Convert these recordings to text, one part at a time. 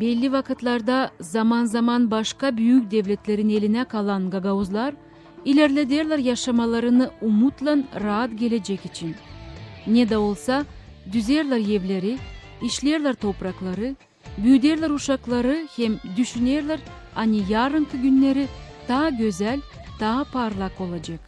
Belli vakitlarda zaman zaman başka büyük devletlerin eline kalan Gagavuzlar ilerlederler yaşamalarını umutla rahat gelecek için. Ne de olsa düzerler evleri, işlerler toprakları, büyüderler uşakları hem düşünürler hani yarınki günleri daha güzel, daha parlak olacak.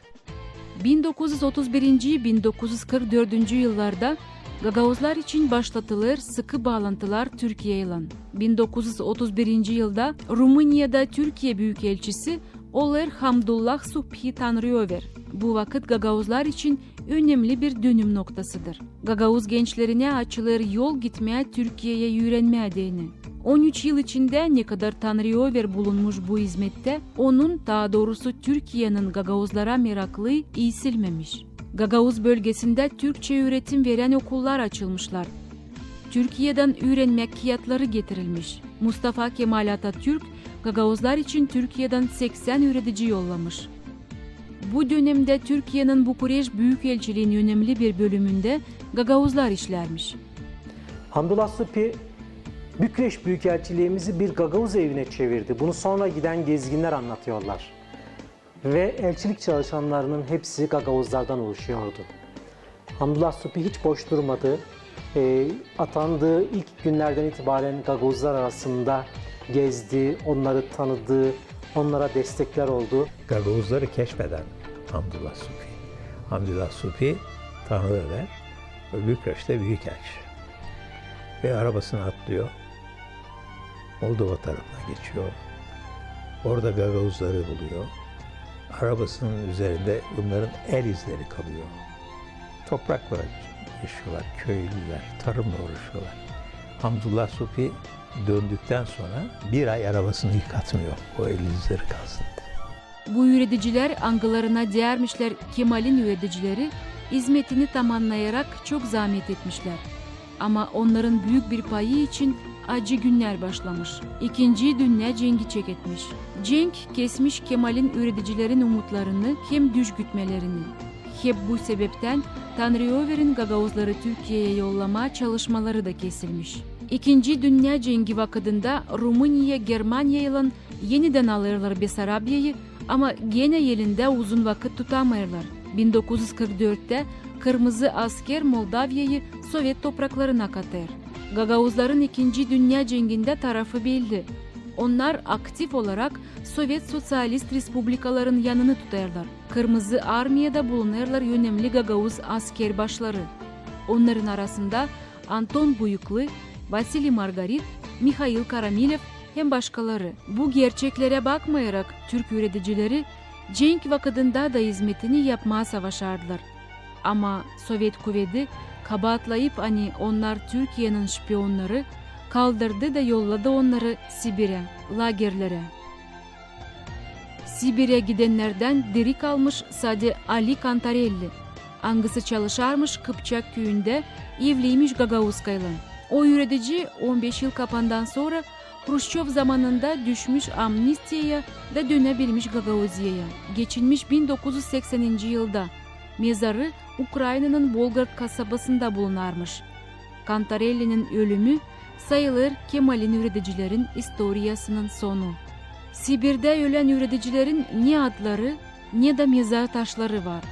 1931-1944 yıllarda Gagavuzlar için başlatılır sıkı bağlantılar Türkiye ile. 1931 yılda Rumanya'da Türkiye Büyükelçisi Oler Hamdullah Subhi Tanrıöver. Bu vakit Gagavuzlar için önemli bir dönüm noktasıdır. Gagavuz gençlerine açılır yol gitmeye Türkiye'ye öğrenme adayını. 13 yıl içinde ne kadar Tanrıöver bulunmuş bu hizmette, onun daha doğrusu Türkiye'nin Gagavuzlara meraklı iyi silmemiş. Gagavuz bölgesinde Türkçe öğretim veren okullar açılmışlar. Türkiye'den öğrenme kağıtları getirilmiş. Mustafa Kemal Atatürk, Gagavuzlar için Türkiye'den 80 öğretici yollamış. Bu dönemde Türkiye'nin Bukureş Büyükelçiliği'nin önemli bir bölümünde Gagavuzlar işlermiş. Hamdullah Subhi, Bükreş Büyükelçiliğimizi bir Gagavuz evine çevirdi. Bunu sonra giden gezginler anlatıyorlar. Ve elçilik çalışanlarının hepsi Gagavuzlardan oluşuyordu. Hamdullah Subhi hiç boş durmadı. Atandığı ilk günlerden itibaren Gagavuzlar arasında gezdi, onları tanıdı, onlara destekler oldu. Gagavuzları keşfeden Hamdullah Subhi. Hamdullah Subhi Tanrıöver ve Bükreş'te büyükelçi. Ve arabasını atlıyor. Moldova tarafına geçiyor. Orada Gagavuzları buluyor. Arabasının üzerinde bunların el izleri kalıyor. Toprakla yaşıyorlar, köylüler, tarımla uğraşıyorlar. Hamdullah Subhi döndükten sonra bir ay arabasını yıkatmıyor, o el izleri kalsın diye. Bu üreticiler angılarına değermişler Kemal'in üreticileri hizmetini tamamlayarak çok zahmet etmişler. Ama onların büyük bir payı için acı günler başlamış. İkinci Dünya Cengi çeketmiş. Cenk kesmiş Kemal'in üreticilerin umutlarını hem düş gütmelerini. Hep bu sebepten Tanrıöver'in Gagavuzları Türkiye'ye yollama çalışmaları da kesilmiş. İkinci Dünya Cengi vakitinde Rumanya, Germanya ile yeniden alırlar Besarabya'yı ama gene elinde uzun vakit tutamayırlar. 1944'te Kırmızı Asker Moldavya'yı Sovyet topraklarına katar. Gagavuzların İkinci Dünya Cengi'nde tarafı belli. Onlar aktif olarak Sovyet Sosyalist Respublikaların yanını tutarlar. Kırmızı Armiyada bulunurlar önemli Gagavuz asker başları. Onların arasında Anton Buyuklu, Vasili Margarit, Mikhail Karamilev hem başkaları. Bu gerçeklere bakmayarak Türk üreticileri Cenk vakitinde da hizmetini yapmaya savaşardılar. Ama Sovyet kuvveti kabahatlayıp hani onlar Türkiye'nin şpiyonları kaldırdı da yolladı onları Sibir'e, lagerlere. Sibir'e gidenlerden diri kalmış sadece Ali Kantarelli. Angısı çalışarmış Kıpçak köyünde evliymiş Gagavuzkayla. O üretici 15 yıl kapandan sonra Hruşçov zamanında düşmüş amnistiyaya da dönebilmiş Gagavuzya'ya. Geçilmiş 1980. yılda mezarı Ukrayna'nın Volgograd kasabasında bulunarmış. Kantarelli'nin ölümü sayılır Kemal'in üreticilerin historiasının sonu. Sibir'de ölen üreticilerin ne adları ne de mezar taşları var.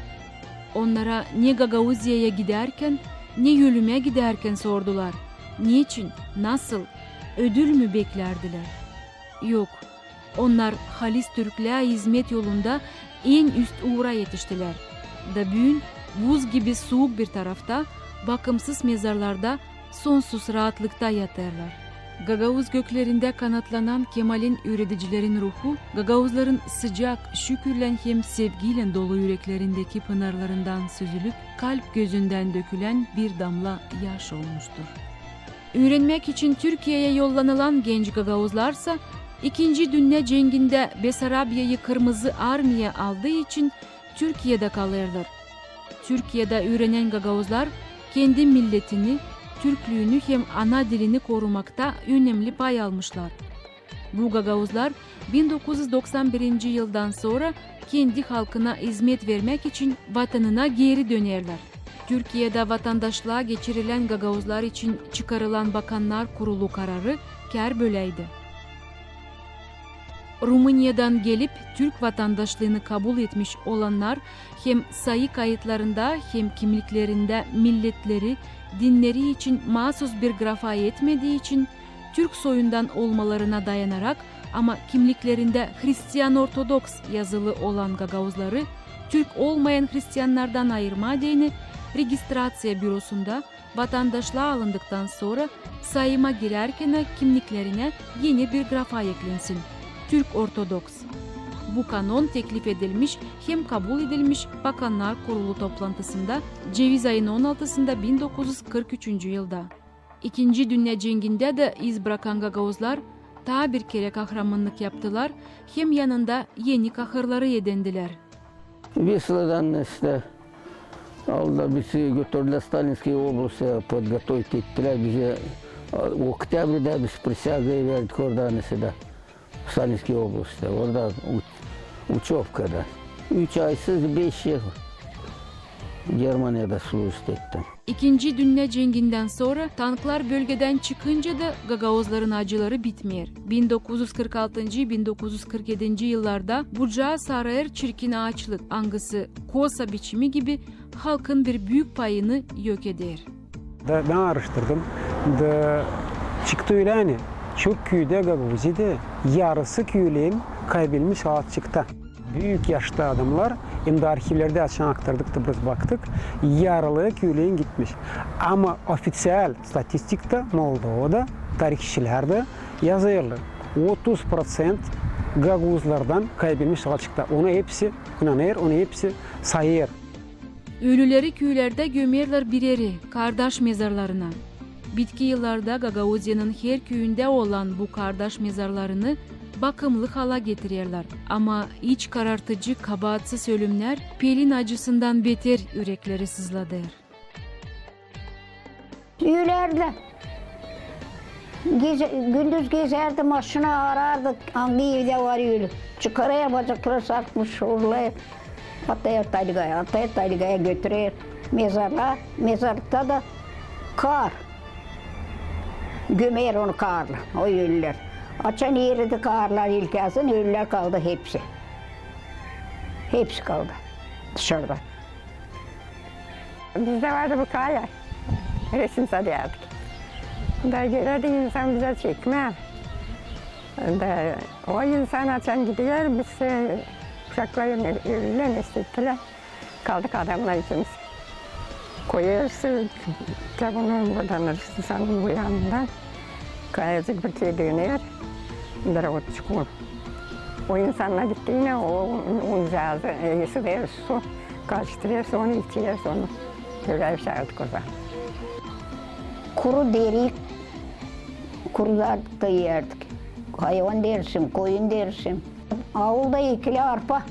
Onlara ne Gagavuzya'ya giderken ne ölüme giderken sordular. Niçin, nasıl, ödül mü beklerdiler? Yok, onlar Halis Türklüğe hizmet yolunda en üst uğra yetiştiler. Da bugün buz gibi soğuk bir tarafta, bakımsız mezarlarda sonsuz rahatlıkta yatarlar. Gagavuz göklerinde kanatlanan Kemal'in üreticilerin ruhu, Gagavuzların sıcak, şükürlen hem sevgiyle dolu yüreklerindeki pınarlarından süzülüp kalp gözünden dökülen bir damla yaş olmuştur. Öğrenmek için Türkiye'ye yollanılan genç Gagavuzlarsa, İkinci Dünya Cengi'nde Besarabya'yı Kırmızı Armiye aldığı için Türkiye'de kalırlar. Türkiye'de öğrenen Gagavuzlar kendi milletini, Türklüğünü hem ana dilini korumakta önemli pay almışlar. Bu Gagavuzlar 1991 yıldan sonra kendi halkına hizmet vermek için vatanına geri dönerler. Türkiye'de vatandaşlığa geçirilen Gagavuzlar için çıkarılan Bakanlar Kurulu kararı kâr böleydi. Rumanya'dan gelip Türk vatandaşlığını kabul etmiş olanlar hem sayı kayıtlarında hem kimliklerinde milletleri, dinleri için mahsus bir grafa yetmediği için Türk soyundan olmalarına dayanarak ama kimliklerinde Hristiyan Ortodoks yazılı olan Gagavuzları Türk olmayan Hristiyanlardan ayırma dini registrasyon bürosunda vatandaşlığa alındıktan sonra sayıma girerken kimliklerine yeni bir grafa eklensin. Türk Ortodoks. Bu kanun teklif edilmiş hem kabul edilmiş Bakanlar Kurulu toplantısında Ceviz ayının 16'sında 1943 yılda. İkinci Dünya Cengi'nde de iz bırakan Gagavuzlar daha bir kere kahramanlık yaptılar hem yanında yeni kahırları edindiler. Веселодан işte aldı bizi götürdüler Stalinskiy области подготовить ettiler bize. Oktyabr'da biz присягой verdik oradan işte Stalinskiy области. Orada Uçovka'da. 3 aysız 5 yıl Germanya'da служит ettim. İkinci Dünya Cengi'nden sonra tanklar bölgeden çıkınca da Gagavuzların acıları bitmiyor. 1946-1947 yıllarda Bucağı Sarıyer çirkin ağaçlık angısı kosa biçimi gibi halkın bir büyük payını yok eder. Ben araştırdım. Çıktı öyle hani çok köyde Gagavuzi'de yarısı köylerin kaybolmuş ağaçlıkta. Büyük yaşlı adamlar, hem de arşivlerde aşağı aktardık da biz baktık, yarılı köylerin gitmiş. Ama ofisiyel statistikte Moldova'da, tarihçilerde yazıyorlar. 30% Gagavuzlardan kaybolmuş ağaçlıkta. Onu hepsi inanır, onu hepsi sayır. Ölüleri köylerde gömerler bireri, kardeş mezarlarına. Bitki yıllarda Gagavuzya'nın her köyünde olan bu kardeş mezarlarını bakımlı hala getiriyorlar. Ama iç karartıcı kabahatsiz ölümler pelin acısından beter yürekleri sızladı. Yülerdi. Gündüz gezerdi, maşına arardık. Hangi evde var yürü. Çıkaraya bacakları sarkmış, uğurlayıp ataya taygaya götürür. Mezarla, mezarlıkta da kar. Gömer onu karla, o ölüler. Açan yeri de karlar ilkasın, ölüler kaldı hepsi. Hepsi kaldı dışarıda. Bizde vardı bu kaya. Resim sarıyorduk. Da gelirdi insan bize çekme. Da o insan açan gidiyor, biz uşakların ölülerini istettiler. Kaldık adamlar ikimiz. Koyuyorsun, kitabını buradan sanın bu yanından. Kayacık bir şey dönüyor. Bir ot çıkıyor. O insanla gittiğine o uncağızı, iyisi değil su. Karıştırıyor, onu içiyor, onu. Böyle yaşardık o zaman. Kuru derik, kurulardık da yerdik. Hayvan dersim, koyun dersim. Avulda ikili arpa.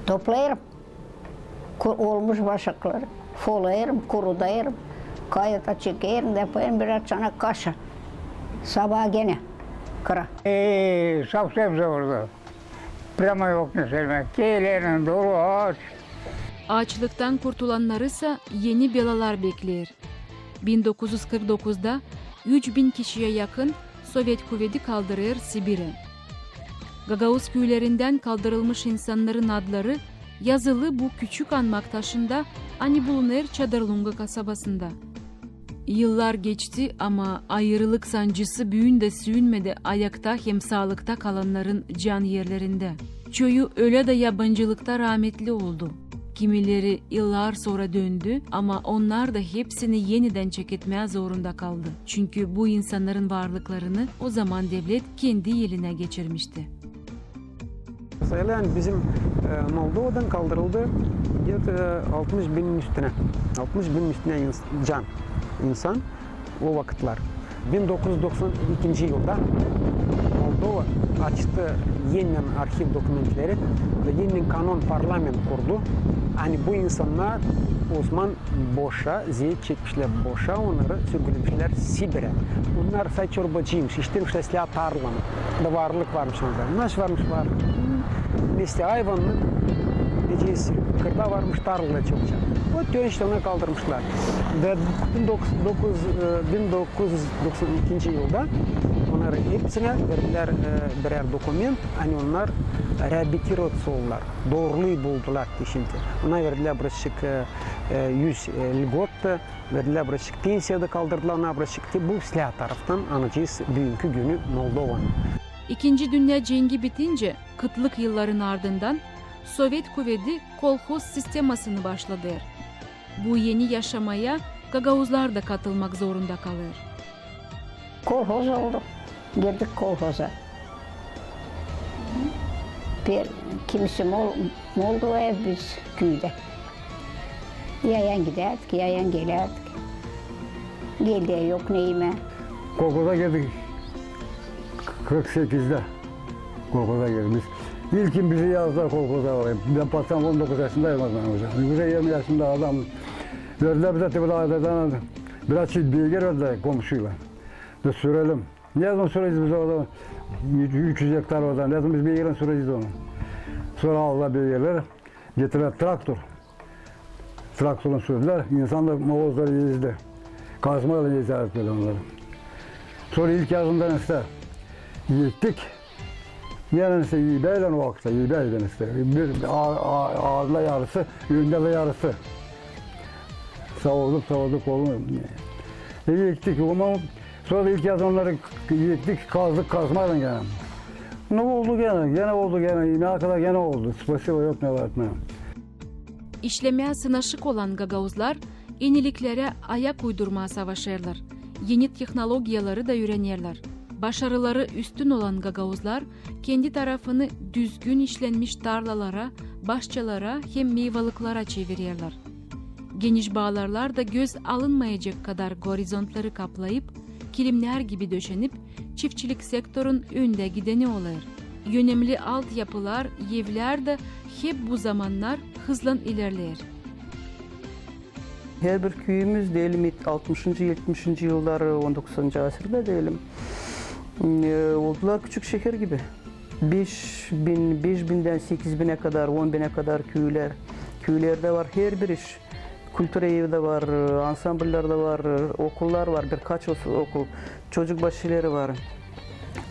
Toplayırım. Olmuş başakları. Folayırım, kurudayırım. Kayıta çekerim, yapayım biraz çanak kaşa. Sabah gene kıra. Совсем orada. Prima yok ne söylemek. Keylerin dolu ağaç. Açlıktan kurtulanları ise yeni belalar bekler. 1949'da 3000 kişiye yakın Sovyet kuvveti kaldırır Sibir'e. Gagavuz köylerinden kaldırılmış insanların adları yazılı bu küçük anmak taşında ani bulunur Çadırlunga kasabasında. Yıllar geçti ama ayrılık sancısı büyün de sürünmedi ayakta hem sağlıkta kalanların can yerlerinde. Çoğu öyle de yabancılıkta rahmetli oldu. Kimileri yıllar sonra döndü ama onlar da hepsini yeniden çeketmeye zorunda kaldı. Çünkü bu insanların varlıklarını o zaman devlet kendi eline geçirmişti. Yani bizim Moldova'dan kaldırıldı 60 binin üstüne. 60 binin üstüne insan o vakitler. 1992 yılda Moldova açtı yeniden arşiv dokumentleri ve yeniden kanun parlament kurdu. Hani bu insanlar Osman boşa, zeyt çekmişler boşa, onları sürgülemişler Sibir'e. Bunlar say çorbacıymış, işlemişler silah tarlanı. Da varlık varmış onlarda. Nasıl varmış varlık? Neyse hayvanlık derecesi kırda varmış Tarlı'da çalışan. O işte ona kaldırmışlar. Ve 1992 yılda onlar hepsine verdiler birer dokument. Hani onlar rehabilitasyon oldular. Doğruluğu buldular şimdi. Ona verdiler birazcık 100 lgot, verdiler birazcık pensiyada kaldırdılar. Ona birazcık bu silah taraftan anacağız bugünkü günü Moldova'nın. İkinci Dünya Cengi bitince kıtlık yılların ardından Sovyet kuvveti kolhoz sistemasını başladı. Bu yeni yaşamaya Gagauzlar da katılmak zorunda kalır. Kolhoz oldu. Girdik kolhoza. Kimisi Moldova'ya, biz köyde. Yayan giderdik, yayan gelerdik. Geldiği yok neyime. Kolkoza girdik. 48'de kolkoza girdik. İlkin bizi yazdılar kolkoza oraya. Ben patlama 19 yaşındayım o zaman hocam. Bize 20 yaşında adam. Verdiler bize tabi aileden biraz çift bilgi verdiler komşuyla. Biz sürelim. Ne zaman süreceğiz biz orada? 300 hektar orada. Ne zaman biz bilgiyle süreceğiz onu? Sonra aldılar bilgileri. Getirdiler traktör. Traktörün sürdüler. İnsanlar molozları yezdi. Kazmayla yezdi böyle onları. Sonra ilk yazından işte yıktık. Yani işte yiğbeyle o vakti, yiğbeyle işte. Bir ağırla yarısı, önde yarısı. Savurduk olmuyor. Yıktık ama sonra ilk yazanları yıktık, kazdık kazmayla gene. Ne oldu gene oldu gene, ne kadar gene oldu. Spasiba yok ne var etmem. İşlemeye sınaşık olan Gagauzlar yeniliklere ayak uydurmaya savaşırlar. Yeni teknolojiyaları da öğrenirler. Başarıları üstün olan Gagauzlar kendi tarafını düzgün işlenmiş tarlalara, bahçelere hem meyveliklara çeviriyorlar. Geniş bağlarlar da göz alınmayacak kadar horizontları kaplayıp, kilimler gibi döşenip çiftçilik sektörün önde gideni oluyor. Önemli altyapılar, evler de hep bu zamanlar hızla ilerler. Her bir köyümüz diyelim 60. 70. yılları 19. asırda diyelim oldular küçük şehir gibi. 5000'den 8000'e kadar 10.000'e kadar köyler. Köylerde var her bir iş. Kültür evi de var, ansambller de var, okullar var, birkaç okul, çocuk başları var.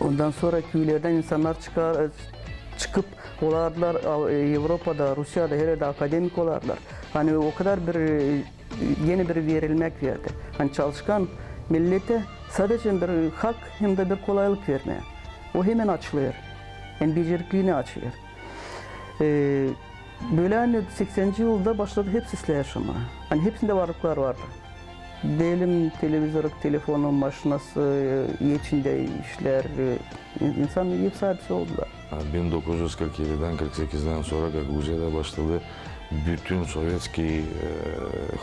Ondan sonra köylerden insanlar çıkıp olardılar Avrupa'da, Rusya'da her yerde akademik olardılar. Hani o kadar yeni bir verilmek verdi. Hani çalışkan millete sadece bir hak hem de bir kolaylık vermeye. O hemen açılıyor. Yani becerikliğini açıyor. Böyle hani 80. yılda başladı hepsi silah yaşamaya. Hani hepsinde varlıklar vardı. Diyelim televizör, telefonu, maşinası, içinde işler, insan ev sahipsi oldular. 1947'den 48'den sonra Gagauziyada başladı. Bütün Sovyetski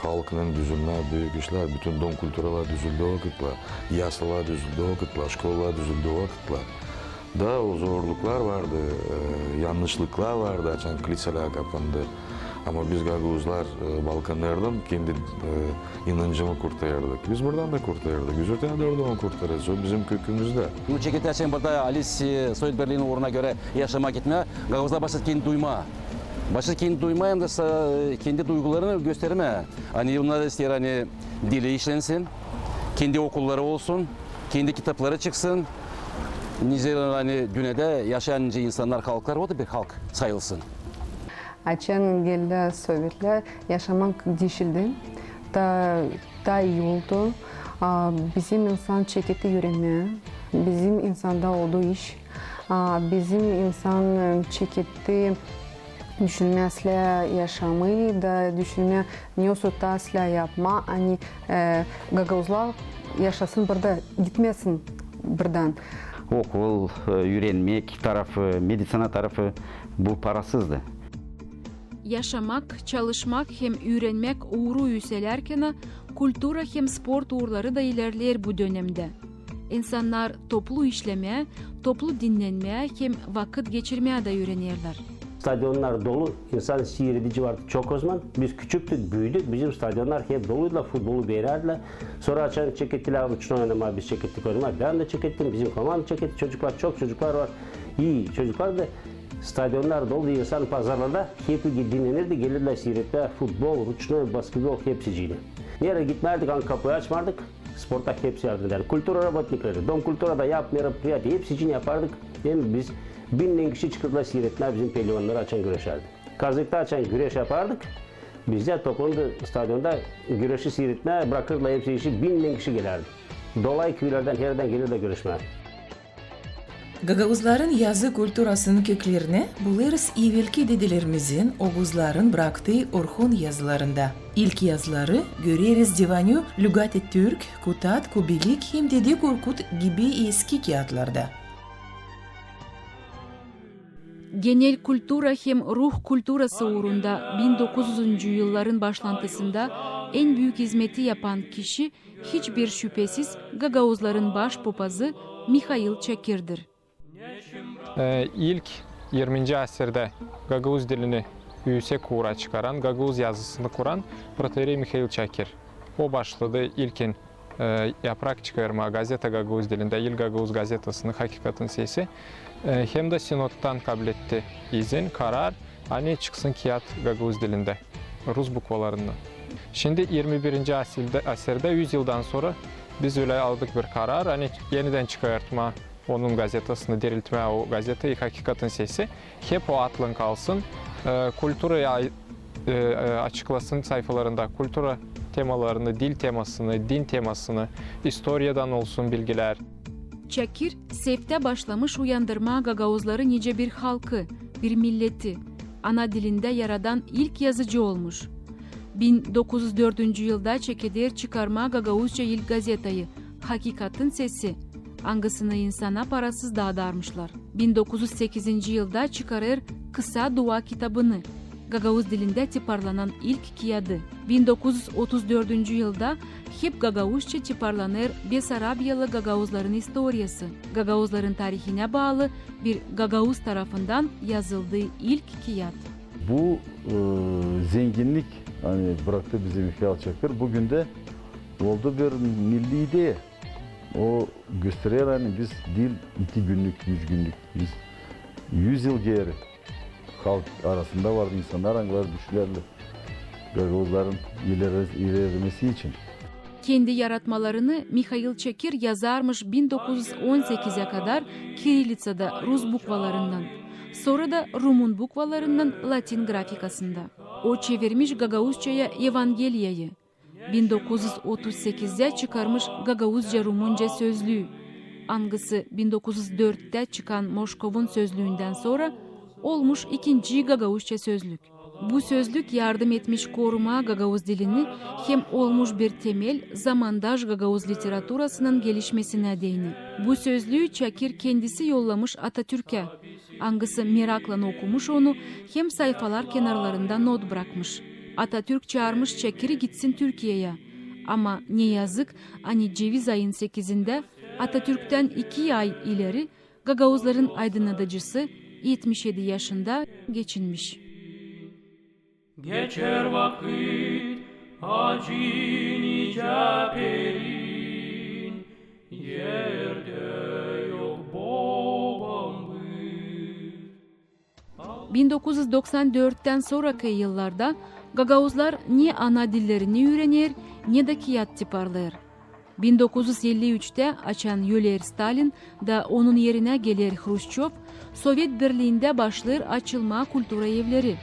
halkının düzülme büyük işler, bütün don kültürler düzüldü vakitler, yasalar düzüldü vakitler, şkollar düzüldü vakitler. Da o zorluklar vardı, yanlışlıklar vardı, açan kiliseler kapandı. Ama biz Gagauzlar Balkanlardan kendi inancımı kurtardık. Biz buradan da kurtardık. Yüzürten de oradan kurtarırız. O bizim kökümüzde. Bu çekirdeğin burada Alice Sovyet Berlin'in uğruna göre yaşamak gitmeye, Gagauzlar başladı kendi duyma. Başta kendi duymayan da kendi duygularını gösterme. Hani bunlar ister hani dili işlensin, kendi okulları olsun, kendi kitapları çıksın. Niceler hani dünyada yaşayan insanlar, halklar o da bir halk sayılsın. Açan geldi Sovyetler yaşamak değişildi. Daha iyi oldu. Bizim insan çeketi öğrenmeye, bizim insanda olduğu iş, bizim insan çeketi düşünmesle yaşamayı da düşünme, ne olsa yapma. Hani Gagauzlar yaşasın burada, gitmesin buradan. Okul, öğrenmek tarafı, medisina tarafı bu parasızdı. Yaşamak, çalışmak hem öğrenmek uğru yükselerken kültüra hem sport uğurları da ilerler bu dönemde. İnsanlar toplu işlemeye, toplu dinlenmeye hem vakit geçirmeye de öğrenirler. Stadyonlar dolu, insan seyirci vardı çok o zaman. Biz küçüktük, büyüdük. Bizim stadyonlar hep doluydular, futbolu verirdiler. Sonra açan çekettiler, uçun oynamaya, biz çekettik oynamaya. Ben de çekettim, bizim komanda çeketti. Çocuklar, çok çocuklar var. İyi çocuklar da Stadionlar dolu, insan pazarlarda hep dinlenirdi, gelirler seyretler, futbol, rучной, basketbol hepsi cini. Nereye gitmerdik, kapıyı açmardık, sporta hepsi yardım eder. Kultura robotnikleri, Dom Kultura'da yap, merappriyati hepsi için yapardık. Hem biz 1000 kişi çıkıplar seyretler, bizim pehlivanları açan güreşerdi. Kazıkta açan güreş yapardık. Biz de toplandı stadyonda güreşi seyretmeye bırakırlar hepsi işi 1000 kişi gelirdi. Dolay köylerden her yerden gelir de görüşmeye. Gagavuzların yazı kulturasının köklerini buluruz evvelki dedelerimizin, oğuzların bıraktığı Orhun yazılarında. İlk yazıları göreriz Divanyu, Lügat-ı Türk, Kutat, Kubilik hem Dede Korkut gibi eski kağıtlarda. Genel kultura hem ruh kulturası uğrunda 1900. yılların başlantısında en büyük hizmeti yapan kişi hiçbir şüphesiz Gagavuzların baş papazı Mihail Çakir'dir. İlk 20. asırda Gagavuz dilini yüksek uğra çıkaran, Gagavuz yazısını kuran Proterey Mihail Çakir. O başladı ilkin yaprak çıkarma gazete Gagavuz dilinde, İl Gagavuz gazetasının Hakikatin Sesi. Hem de Sinod'dan kabul etti izin, karar, hani çıksın kağıt Gagavuz dilinde, Rus bukvalarından. Şimdi 21. asırda 100 yıldan sonra biz öyle aldık bir karar, hani yeniden çıkartma onun gazetesini diriltme, o gazeteyi Hakikatin Sesi hep o atlın kalsın, kültürü açıklasın sayfalarında, kültürü temalarını, dil temasını, din temasını, historiadan olsun bilgiler. Çakir, Sef'te başlamış uyandırma Gagavuzları nice bir halkı, bir milleti, ana dilinde yaradan ilk yazıcı olmuş. 1904 yılda çekeder çıkarma Gagavuzca ilk gazetayı, Hakikatin Sesi, angısını insana parasız dağıdarmışlar. 1908 yılda çıkarır Kısa Dua kitabını, Gagavuz dilinde tiparlanan ilk kiyadı. 1934 yılda hep Gagavuzca tiparlanır Besarabyalı Gagavuzların historiası. Gagavuzların tarihine bağlı bir Gagavuz tarafından yazıldığı ilk kiyat. Bu zenginlik hani bıraktı bize Mihail Çakır. Bugün de oldu bir milli ideya. O gösteriyor hani biz dil 2 günlük, 3 günlük. Biz 100 yıl geri halk arasında vardı insanlar hangiler düşünürler Gagavuzların ilerlemesi için. Kendi yaratmalarını Mihail Çakir yazarmış 1918'e kadar Kirillitsa'da Rus bukvalarından, sonra da Rumun bukvalarından Latin grafikasında. O çevirmiş Gagavuzca'ya Evangeliya'yı. 1938'de çıkarmış Gagavuzca Rumunca sözlüğü. Angısı 1904'te çıkan Moşkov'un sözlüğünden sonra olmuş ikinci Gagavuzca sözlük. Bu sözlük yardım etmiş koruma Gagavuz dilini hem olmuş bir temel zamandaş Gagavuz literaturasının gelişmesine değini. Bu sözlüğü Çakir kendisi yollamış Atatürk'e. Angısı merakla okumuş onu hem sayfalar kenarlarında not bırakmış. Atatürk çağırmış Çakir'i gitsin Türkiye'ye. Ama ne yazık hani ceviz ayın 8'inde Atatürk'ten 2 ay ileri Gagavuzların aydınlatıcısı 77 yaşında geçinmiş. Geçer vakit acı nice perin, yerde yok babam bir. 1994'ten sonraki yıllarda Gagavuzlar ne ana dillerini öğrenir ne de kiyat tiparlar. 1953'te açan Yulier Stalin da onun yerine gelir Hruşçov, Sovyet Birliği'nde başlar açılma kültüra evleri.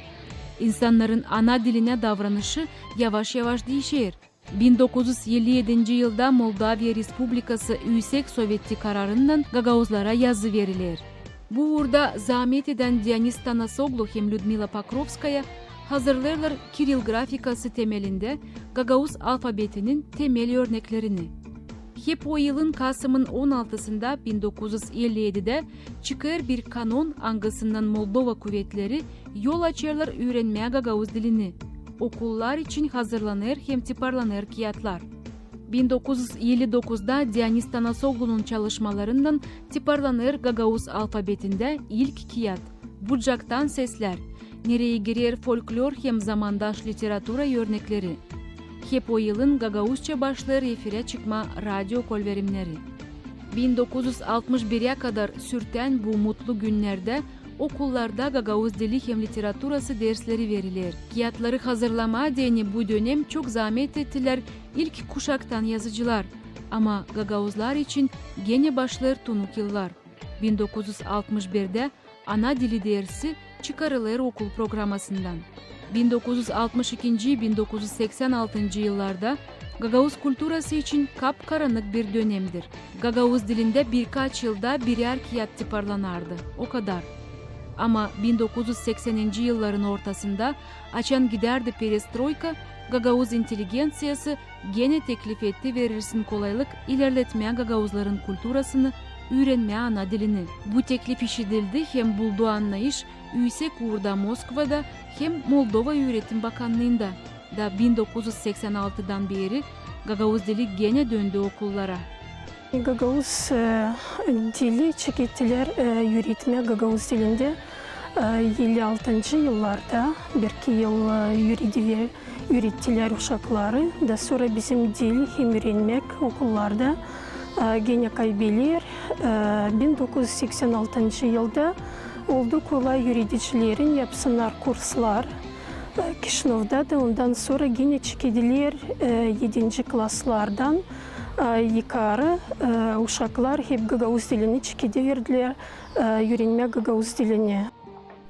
İnsanların ana diline davranışı yavaş yavaş değişir. 1957 yılda Moldavya Respublikası Yüksek Sovyeti kararından Gagavuzlara yazı verilir. Bu uğurda zahmet eden Dionys Tanasoglu hem Lyudmila Pokrovskaya hazırlarlar Kiril grafikası temelinde Gagavuz alfabetinin temel örneklerini. Hep o yılın Kasım'ın 16'sında 1957'de çıkar bir kanun angısından Moldova kuvvetleri yol açarlar öğrenmeye Gagavuz dilini. Okullar için hazırlanır hem tiparlanır kiyatlar. 1959'da Dionys Tanasoglu'nun çalışmalarından tiparlanır Gagavuz alfabetinde ilk kiyat. Bucaktan sesler, nereye girer folklor hem zamandaş literatura örnekleri. Hep o yılın Gagavuzca başlar efire çıkma radyo kolverimleri. 1961'e kadar sürten bu mutlu günlerde okullarda Gagavuz dili hem literatürası dersleri verilir. Kağıtları hazırlama deni bu dönem çok zahmet ettiler ilk kuşaktan yazıcılar. Ama Gagavuzlar için gene başlar tunuk yıllar. 1961'de ana dili dersi çıkarılır okul programasından. 1962-1986 yıllarda Gagavuz kulturası için kapkaranlık bir dönemdir. Gagavuz dilinde birkaç yılda birer kağıt tiparlanardı. O kadar. Ama 1980. yılların ortasında açan giderdi perestroika, Gagavuz intelligensiyası gene teklif etti verirsin kolaylık ilerletmeye Gagavuzların kulturasını, öğrenmeye ana dilini. Bu teklif işitildi hem bulduğu anlayış üyse kurda Moskva'da hem Moldova Öğretim Bakanlığı'nda da 1986'dan beri Gagavuz dili gene döndü okullara. Gagavuz dili çekittiler yürütme Gagavuz dilinde 56. yıllarda bir iki yıl yürüttüler uşakları. Da sonra bizim dil hem öğrenmek okullarda gene kaybedilir. 1986. yılda oldu kolay yürütücülerin yapsınlar kurslar. Kişinov'da da ondan sonra yine çekildiler 7. klaslardan yukarı uşaklar hep Gagavuz dilini çekildiler öğrenme Gagavuz dilini.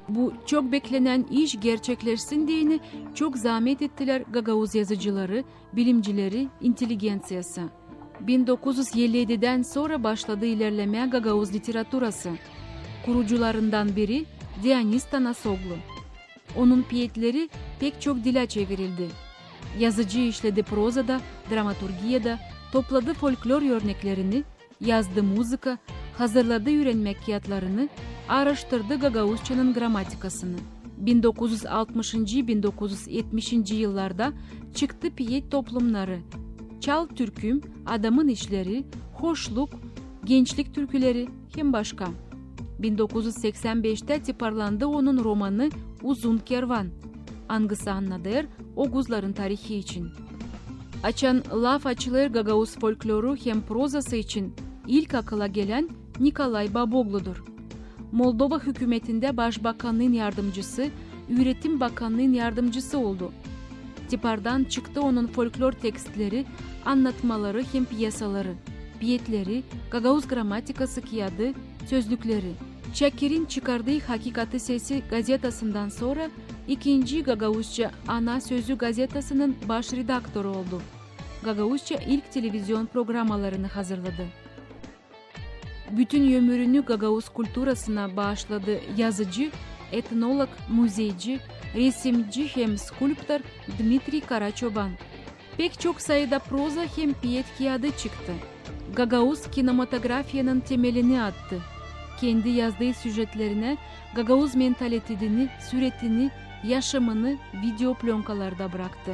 Bu çok beklenen iş gerçekleşsin diyeni çok zahmet ettiler Gagavuz yazıcıları, bilimcileri, intelligensiyası. 1957'den sonra başladı ilerlemeye Gagavuz literatürası. Kurucularından biri Dionis Tanasoglu. Onun piyetleri pek çok dile çevrildi. Yazıcı işledi prozada, dramaturgiyada, topladı folklor örneklerini, yazdı müzika, hazırladı öğrenmek kağıtlarını, araştırdı Gagavuzçanın gramatikasını. 1960-1970 yıllarda çıktı piyet toplumları, Çal Türküm, Adamın İşleri, Hoşluk, Gençlik Türküleri hem başka. 1985'te tiparlandı onun romanı Uzun Kervan. Angısı anladır Oguzların tarihi için. Açan laf açılır Gagavuz folkloru hem prozası için ilk akıla gelen Nikolay Baboglu'dur. Moldova hükümetinde Başbakanlığın yardımcısı, Üretim Bakanlığın yardımcısı oldu. Tipardan çıktı onun folklor tekstleri, anlatmaları hem piyasaları, piyetleri, Gagavuz gramatikası kağıdı, sözlükleri. Çakir'in çıkardığı Hakikati Sesi gazetasından sonra ikinci Gagavuzca Ana Sözü gazetasının baş redaktörü oldu. Gagavuzca ilk televizyon programalarını hazırladı. Bütün ömrünü Gagavuz kulturasına bağışladı yazıcı, etnolog, müzeyci, resimci hem skulptör Dmitri Karaçoban. Pek çok sayıda proza hem piyet kağıdı çıktı. Gagavuz kinematografiyanın temelini attı. Kendi yazdığı süjetlerine Gagavuz mentalitetini, süretini, yaşamını video plonkalarda bıraktı.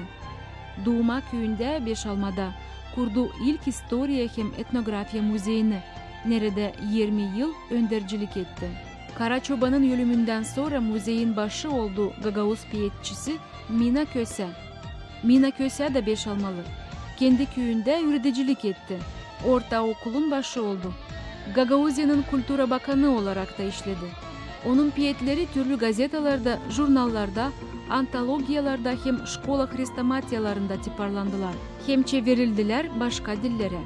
Doğma köyünde Beşalma'da kurduğu ilk historia hem etnografya müzeyini, nerede 20 yıl öndercilik etti. Karaçoban'ın ölümünden sonra müzeyin başı olduğu Gagavuz piyetçisi Mina Köse. Mina Köse de Beşalmalı. Kendi köyünde üreticilik etti. Ortaokulun başı oldu. Gagavuzya'nın Kültüra Bakanı olarak da işledi. Onun piyetleri türlü gazetelerde, jurnallarda, antologiyalarda hem şkola hrestomatyalarında tiparlandılar. Hem çevrildiler başka dillere.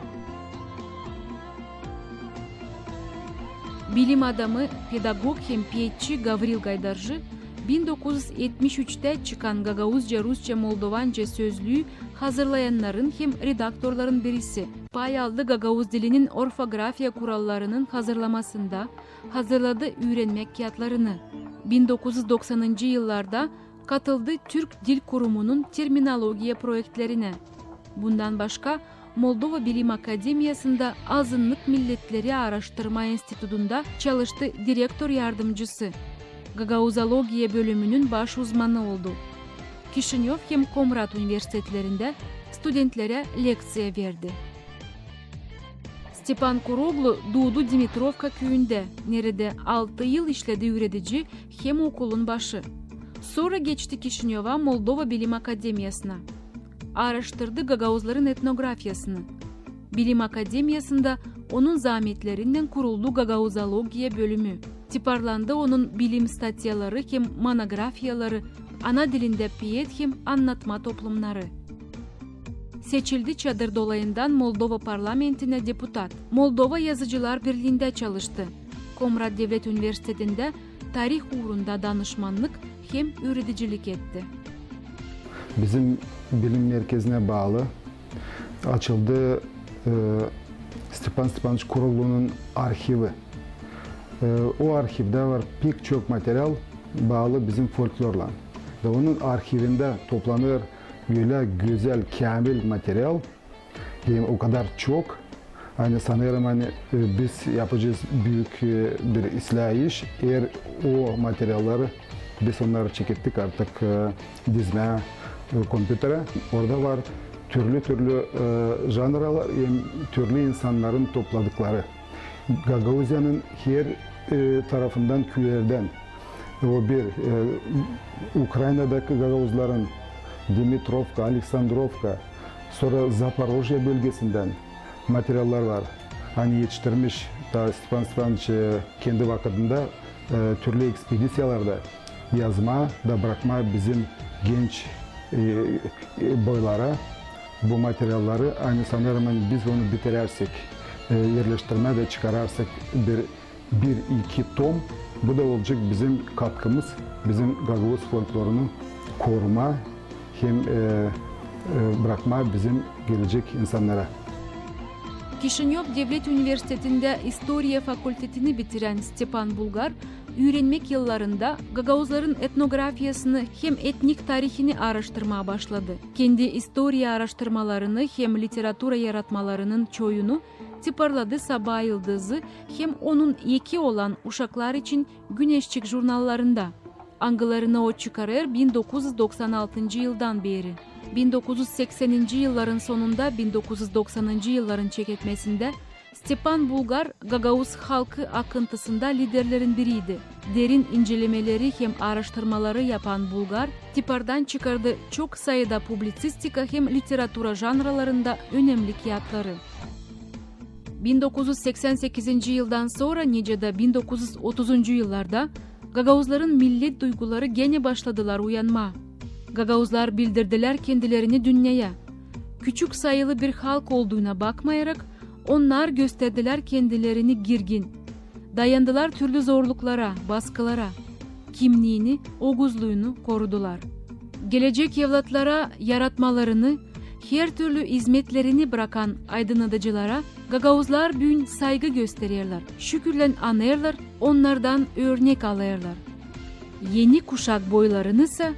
Bilim adamı, pedagog hem piyetçi Gavril Gaydarjı, 1973'te çıkan Gagavuzca, Rusça, Moldovanca sözlüğü hazırlayanların hem redaktörlerin birisi. Pay aldı Gagavuz dilinin orfografiya kurallarının hazırlamasında, hazırladı öğrenmek kağıtlarını. 1990. yıllarda katıldı Türk Dil Kurumu'nun terminologiya projelerine. Bundan başka Moldova Bilim Akademiyası'nda Azınlık Milletleri Araştırma Enstitüsü'nde çalıştı direktör yardımcısı. Gagauzologiya bölümünün baş uzmanı oldu. Kişinyov hem Komrat üniversitelerinde studentlere leksiya verdi. Stepan Kuroglu doğdu Dimitrovka köyünde, nerede 6 yıl işledi üretici hem okulun başı. Sonra geçti Kişinyov'a Moldova Bilim Akademiyası'na. Araştırdı Gagauzların etnografyasını. Bilim Akademiyası'nda onun zahmetlerinden kuruldu Gagauzologiya bölümü. Tiparlandı onun bilim statyaları hem monografiyaları, ana dilinde piyet hem anlatma toplumları. Seçildi çadır dolayından Moldova parlamentine deputat. Moldova Yazıcılar Birliği'nde çalıştı. Komrat Devlet Üniversitesi'nde tarih uğrunda danışmanlık hem öğreticilik etti. Bizim bilim merkezine bağlı açıldı Stepan Stepanoviç Kuroglu'nun arşivi. O arşivde var pek çok materyal bağlı bizim folklorla. Ve onun arşivinde toplanır böyle güzel, kamil materyal. Yani o kadar çok. Hani sanırım hani biz yapacağız büyük bir ıslah iş. Eğer o materyalleri biz onları çekettik artık dizmeye, kompütere. Orada var türlü janralar, türlü insanların topladıkları. Gagauzya'nın her tarafından, köylerden, o bir Ukrayna'daki Gagauzların Dimitrovka, Aleksandrovka, sonra Zaporojye bölgesinden materyaller var. Hani yetiştirmiş da Stepan Stepanoviç kendi vakitinde türlü ekspedisiyalarda yazma da bırakma bizim genç boylara bu materyalleri aynı sanırım biz onu bitirersek, yerleştirme ve çıkararsak bir iki tom, bu da olacak bizim katkımız, bizim Gagavuz folklorunu koruma hem bırakma bizim gelecek insanlara. Kişinyov Devlet Üniversitesi'nde İstoriya Fakültetini bitiren Stepan Bulgar, öğrenmek yıllarında Gagauzların etnografyasını hem etnik tarihini araştırmaya başladı. Kendi istoriya araştırmalarını hem literatura yaratmalarının çoğunu tiparladı Sabah Yıldızı hem onun iki olan uşaklar için Güneşçik jurnallarında. Angılarını o çıkarır 1996 yıldan beri. 1980. yılların sonunda 1990. yılların çeketmesinde Stepan Bulgar Gagauz halkı akıntısında liderlerin biriydi. Derin incelemeleri hem araştırmaları yapan Bulgar, tipardan çıkardı çok sayıda publisistika hem literatura janralarında önemli kağıtları. 1988. yıldan sonra nice de 1930. yıllarda Gagauzların millet duyguları gene başladılar uyanma. Gagauzlar bildirdiler kendilerini dünyaya. Küçük sayılı bir halk olduğuna bakmayarak onlar gösterdiler kendilerini girgin. Dayandılar türlü zorluklara, baskılara. Kimliğini, oguzluğunu korudular. Gelecek evlatlara yaratmalarını, her türlü hizmetlerini bırakan aydınlatıcılara Gagauzlar büyün saygı gösterirler. Şükürlen anırlar, onlardan örnek alırlar. Yeni kuşak boylarını ise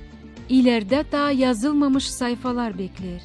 ileride daha yazılmamış sayfalar bekler.